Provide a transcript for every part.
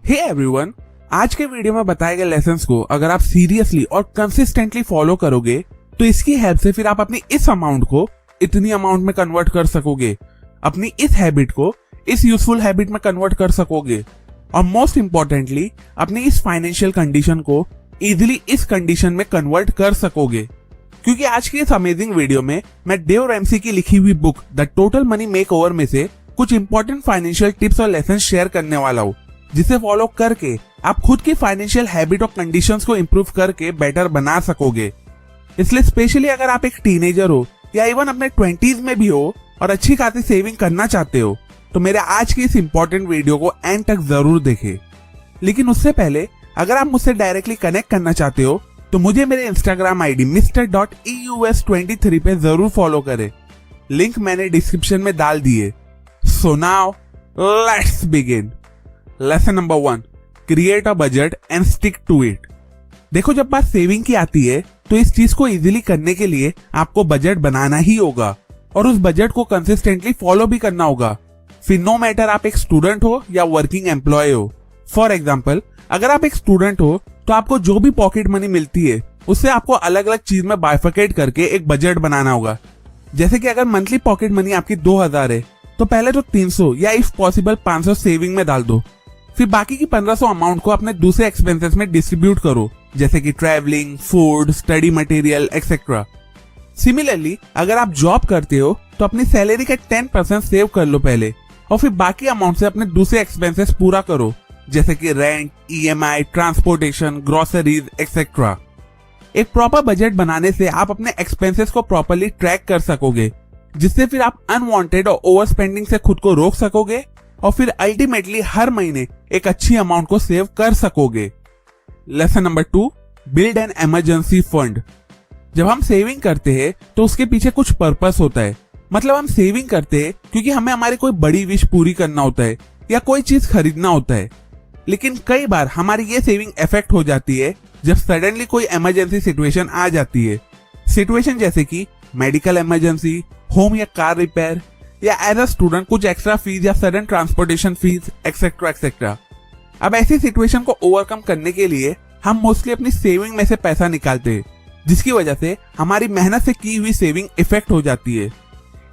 Hey everyone, आज के video में बताए गए लेसन्स को अगर आप सीरियसली और कंसिस्टेंटली फॉलो करोगे तो इसकी हेल्प से फिर आप अपनी इस अमाउंट को इतनी अमाउंट में कन्वर्ट कर सकोगे, अपनी इस हैबिट को इस यूजफुल हैबिट में कन्वर्ट कर सकोगे और मोस्ट इंपॉर्टेंटली अपनी इस फाइनेंशियल कंडीशन को इजीली इस कंडीशन में कन्वर्ट कर सकोगे। क्योंकि आज की इस अमेजिंग वीडियो में मैं डेव रैमसी की लिखी हुई book the total money makeover में से कुछ इंपॉर्टेंट फाइनेंशियल टिप्स और लेसन शेयर करने वाला हूँ, जिसे फॉलो करके आप खुद की फाइनेंशियल हैबिट और कंडीशंस को इंप्रूव करके बेटर बना सकोगे। इसलिए स्पेशली अगर आप एक टीनेजर हो या इवन अपने 20s में भी हो और अच्छी खासी सेविंग करना चाहते हो तो मेरे आज की इस इंपॉर्टेंट वीडियो को एंड तक जरूर देखें। लेकिन उससे पहले अगर आप मुझसे डायरेक्टली कनेक्ट करना चाहते हो तो मुझे मेरे इंस्टाग्राम आईडी Mr.EUS23 पे जरूर फॉलो करें। लिंक मैंने डिस्क्रिप्शन में डाल दिए। So now let's begin. Lesson number 1, create a budget and stick to it. देखो, जब बात सेविंग की आती है तो इस चीज को इजीली करने के लिए आपको बजट बनाना ही होगा और उस बजट को कंसिस्टेंटली फॉलो भी करना होगा। फिर नो मैटर आप एक स्टूडेंट हो या वर्किंग एम्प्लॉय हो। फॉर एग्जाम्पल, अगर आप एक स्टूडेंट हो तो आपको जो भी पॉकेट मनी मिलती है उससे आपको अलग अलग चीज में बाइफरकेट करके एक बजट बनाना होगा। जैसे कि अगर मंथली पॉकेट मनी आपकी 2000 है तो पहले तो 300 या इफ पॉसिबल 500 सेविंग में डाल दो। फिर बाकी की 1500 अमाउंट को अपने दूसरे एक्सपेंसेस में डिस्ट्रीब्यूट करो, जैसे कि travelling, food, study material etcetera. Similarly अगर आप जॉब करते हो तो अपनी सैलरी का 10% सेव कर लो पहले और फिर बाकी अमाउंट से अपने दूसरे एक्सपेंसेस पूरा करो, जैसे कि rent, EMI, transportation, groceries etcetera. एक प्रॉपर बजट बनाने से आप अपने एक्सपेंसेस को प्रॉपरली ट्रैक कर सकोगे, जिससे फिर आप अनवांटेड और ओवर स्पेंडिंग से खुद को रोक सकोगे और फिर अल्टीमेटली हर महीने एक अच्छी अमाउंट को सेव कर सकोगे। Lesson number 2, build an emergency fund. जब हम सेविंग करते हैं तो उसके पीछे कुछ पर्पस होता है। मतलब हम सेविंग करते हैं क्योंकि हमें हमारी कोई बड़ी विश पूरी करना होता है या कोई चीज खरीदना होता है। लेकिन कई बार हमारी ये सेविंग इफेक्ट हो जाती है जब सडनली कोई इमरजेंसी सिचुएशन आ जाती है। सिचुएशन जैसे कि मेडिकल इमरजेंसी, होम या कार रिपेयर, या एज अ स्टूडेंट कुछ एक्स्ट्रा फीस या sudden transportation fees etcetera etcetera. अब ऐसी सिचुएशन को ओवरकम करने के लिए हम मोस्टली अपनी सेविंग में से पैसा निकालते हैं, जिसकी वजह से हमारी मेहनत से की हुई सेविंग इफेक्ट हो जाती है।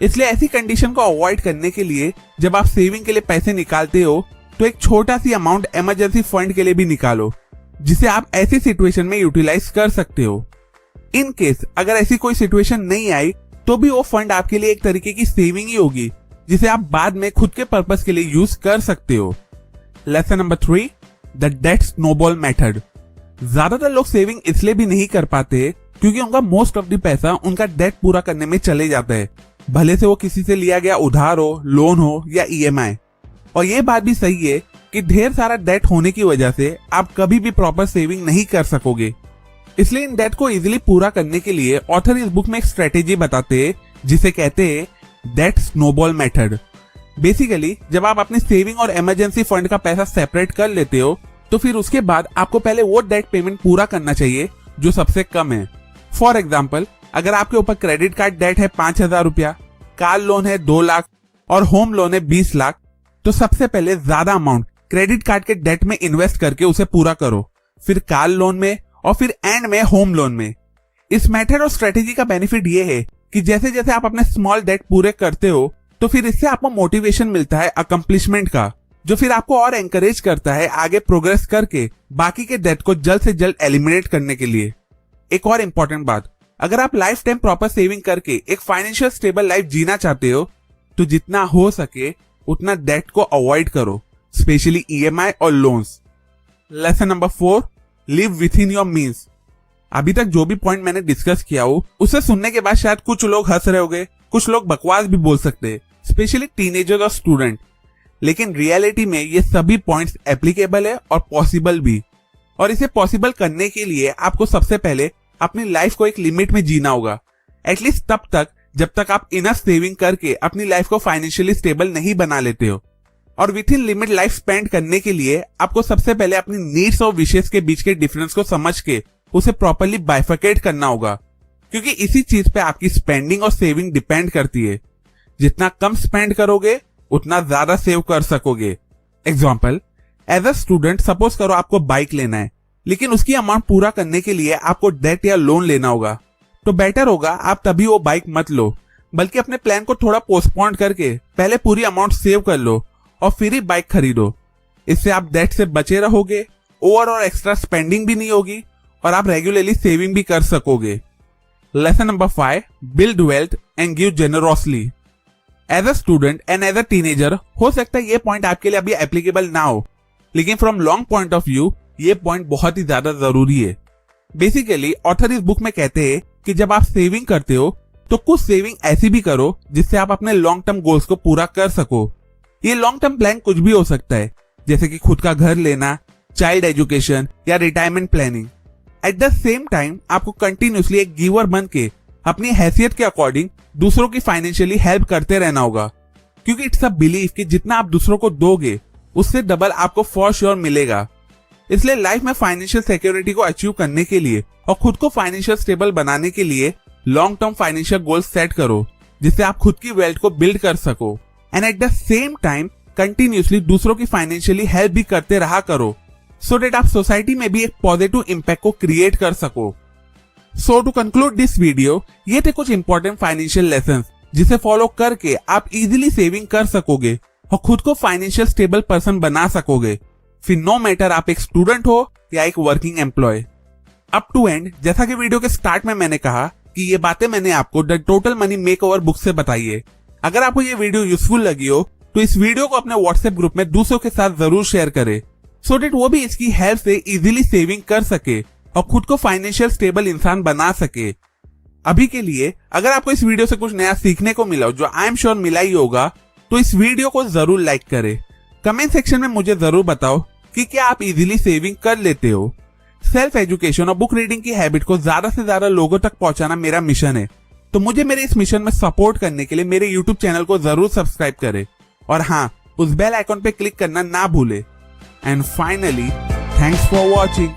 इसलिए ऐसी कंडीशन को अवॉइड करने के लिए जब आप सेविंग के लिए पैसे निकालते हो तो एक छोटा सी अमाउंट इमरजेंसी फंड के लिए भी निकालो, जिसे आप ऐसी सिचुएशन में यूटिलाइज कर सकते हो। इन केस अगर ऐसी कोई सिचुएशन नहीं आई तो भी वो फंड आपके लिए एक तरीके की सेविंग ही होगी, जिसे आप बाद में खुद के पर्पस के लिए यूज कर सकते हो। Lesson number 3, the debt snowball method. ज्यादातर लोग सेविंग इसलिए भी नहीं कर पाते क्योंकि उनका मोस्ट ऑफ द पैसा उनका डेट पूरा करने में चले जाता है, भले से वो किसी से लिया गया उधार हो, लोन हो या EMI। और ये बात भी सही है कि ढेर सारा डेट होने की वजह से आप कभी भी प्रॉपर सेविंग नहीं कर सकोगे। इसलिए इन डेट को इजीली पूरा करने के लिए ऑथर इस बुक में एक स्ट्रेटेजी बताते हैं, जिसे कहते हैं डेट स्नोबॉल मेथड। बेसिकली जब आप अपनी सेविंग और इमरजेंसी फंड का पैसा सेपरेट कर लेते हो तो फिर उसके बाद आपको पहले वो डेट पेमेंट पूरा करना चाहिए जो सबसे कम है। फॉर एग्जाम्पल, अगर आपके ऊपर क्रेडिट कार्ड डेट है 5000 रुपया, कार लोन है 2 लाख और होम लोन है 20 लाख, तो सबसे पहले ज्यादा अमाउंट क्रेडिट कार्ड के डेट में इन्वेस्ट करके उसे पूरा करो, फिर कार लोन में और फिर एंड में होम लोन में। इस मेथड और स्ट्रेटेजी का बेनिफिट ये है कि जैसे जैसे आप अपने स्मॉल डेट पूरे करते हो तो फिर इससे आपको मोटिवेशन मिलता है अकम्प्लिशमेंट का, जो फिर आपको और एनकरेज करता है आगे प्रोग्रेस करके बाकी के डेट को जल्द से जल्द एलिमिनेट करने के लिए। एक और इम्पोर्टेंट बात, अगर आप लाइफ टाइम प्रॉपर सेविंग करके एक फाइनेंशियल स्टेबल लाइफ जीना चाहते हो तो जितना हो सके उतना डेट को अवॉइड करो, स्पेशली EMI और loans. Lesson number 4, live with in your means. अभी तक जो भी पॉइंट मैंने डिस्कस किया हो उसे सुनने के बाद शायद कुछ लोग हंस रहे होंगे, कुछ लोग बकवास भी बोल सकते हैं, स्पेशली टीनेजर और स्टूडेंट। लेकिन रियलिटी में ये सभी पॉइंट्स एप्लीकेबल है और पॉसिबल भी। और इसे पॉसिबल करने के लिए आपको सबसे पहले अपनी लाइफ को एक लिमिट में जीना होगा, एटलीस्ट तब तक जब तक आप इनफ सेविंग करके अपनी लाइफ को फाइनेंशियली स्टेबल नहीं बना लेते हो। और with in limit life spend करने के लिए आपको सबसे पहले अपनी नीड्स और विशेष के बीच के डिफरेंस को समझ के उसे प्रॉपरली बाइफरकेट करना होगा, क्योंकि इसी चीज पे आपकी स्पेंडिंग और सेविंग डिपेंड करती है। जितना कम स्पेंड करोगे उतना ज्यादा सेव कर सकोगे। Example, as a student suppose करो आपको बाइक लेना है, लेकिन उसकी अमाउंट पूरा करने के लिए आपको डेट या लोन लेना होगा, तो बेटर होगा आप तभी वो बाइक मत लो, बल्कि अपने प्लान को थोड़ा पोस्टपोन करके पहले पूरी अमाउंट सेव कर लो और फिर ही बाइक खरीदो। इससे आप डेट से बचे रहोगे, ओवर और एक्स्ट्रा स्पेंडिंग भी नहीं होगी और आप रेगुलरली सेविंग भी कर सकोगे। Lesson number 5, build wealth and give generously. As a student and as a teenager हो सकता है ये पॉइंट आपके लिए अभी एप्लीकेबल ना हो, लेकिन from long point of view ये पॉइंट बहुत ही ज्यादा जरूरी है। बेसिकली ऑथर इस बुक में कहते हैं कि जब आप सेविंग करते हो तो कुछ सेविंग ऐसी भी करो जिससे आप अपने लॉन्ग टर्म गोल्स को पूरा कर सको। ये लॉन्ग टर्म प्लान कुछ भी हो सकता है, जैसे कि खुद का घर लेना, चाइल्ड एजुकेशन या retirement planning. At the same time आपको कंटिन्यूसली एक गिवर बन के अपनी हैसियत के अकॉर्डिंग दूसरों की फाइनेंशियली हेल्प करते रहना होगा, क्योंकि इट्स अ बिलीफ कि जितना आप दूसरों को दोगे उससे डबल आपको फॉर श्योर मिलेगा। इसलिए लाइफ में फाइनेंशियल सिक्योरिटी को अचीव करने के लिए और खुद को फाइनेंशियल स्टेबल बनाने के लिए long term financial goals set करो, जिससे आप खुद की वेल्थ को बिल्ड कर सको and at the same time continuously दूसरों की फाइनेंशियली हेल्प भी करते रहा करो, सो दैट आप सोसाइटी में भी एक पॉजिटिव इंपैक्ट को क्रिएट कर सको। सो टू कंक्लूड दिस वीडियो, ये थे कुछ इंपॉर्टेंट फाइनेंशियल लेसन्स जिसे फॉलो करके आप इजीली सेविंग कर सकोगे और खुद को फाइनेंशियल स्टेबल पर्सन बना सकोगे, फिर नो मैटर आप एक स्टूडेंट हो या एक working employee. Up to end, जैसा कि वीडियो के स्टार्ट में मैंने कहा कि ये बातें मैंने आपको the total money makeover book से बताई है। अगर आपको ये वीडियो यूजफुल लगी हो तो इस वीडियो को अपने व्हाट्सएप ग्रुप में दूसरों के साथ जरूर शेयर करें, सो दैट वो भी इसकी हेल्प से इजीली सेविंग कर सके और खुद को फाइनेंशियल स्टेबल इंसान बना सके। अभी के लिए अगर आपको इस वीडियो से कुछ नया सीखने को मिला, जो आई एम श्योर मिला ही होगा, तो इस वीडियो को जरूर लाइक करें। कमेंट सेक्शन में मुझे जरूर बताओ कि क्या आप इजीली सेविंग कर लेते हो। सेल्फ एजुकेशन और बुक रीडिंग की हैबिट को ज्यादा से ज्यादा लोगों तक पहुंचाना मेरा मिशन है, तो मुझे मेरे इस मिशन में सपोर्ट करने के लिए मेरे यूट्यूब चैनल को जरूर सब्सक्राइब करें और हाँ, उस बेल आइकॉन पे क्लिक करना ना भूले। And finally, thanks for watching.